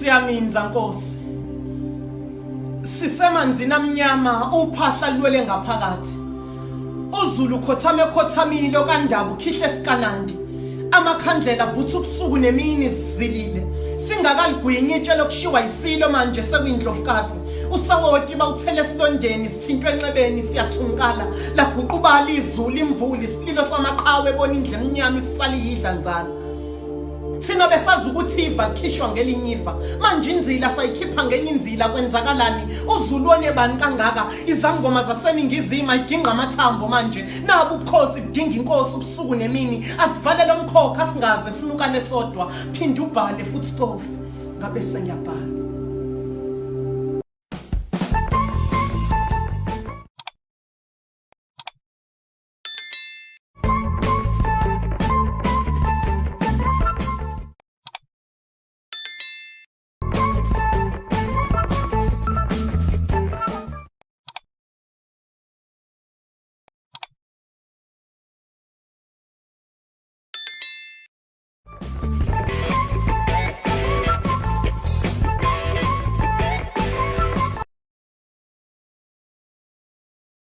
Siyaminza Nkosi. Sisemanzini amnyama uphahla lwele ngaphakathi. Uzulu khothamile okandaba ukhihle sikanandi. Amakhandlela avutha ubusuku nemini zilile. Singakaligwinyi itshe lokushiwa isilo manje sekuyindlovukazi. Usawoti bawuthele esilondeni sithintwe enxebeni siyathungala laguqubala izulu imvula isililo samaqhawe ebona indle emnyama isisali yidlanzana. Thina besazi ukuthi iva likhishwa ngelinye iva manje inzila sayikhipha ngenye inzila kwenzakalani uzulu onebani kangaka izangoma zaseningizimu ayiginqa amathambo manje nabo ubukhosi kudinga inkosi ubusuku nemini asivalele umkhokha singaze sinukane sodwa phinde ubhale futhi stofu ngabe sengiyabhala.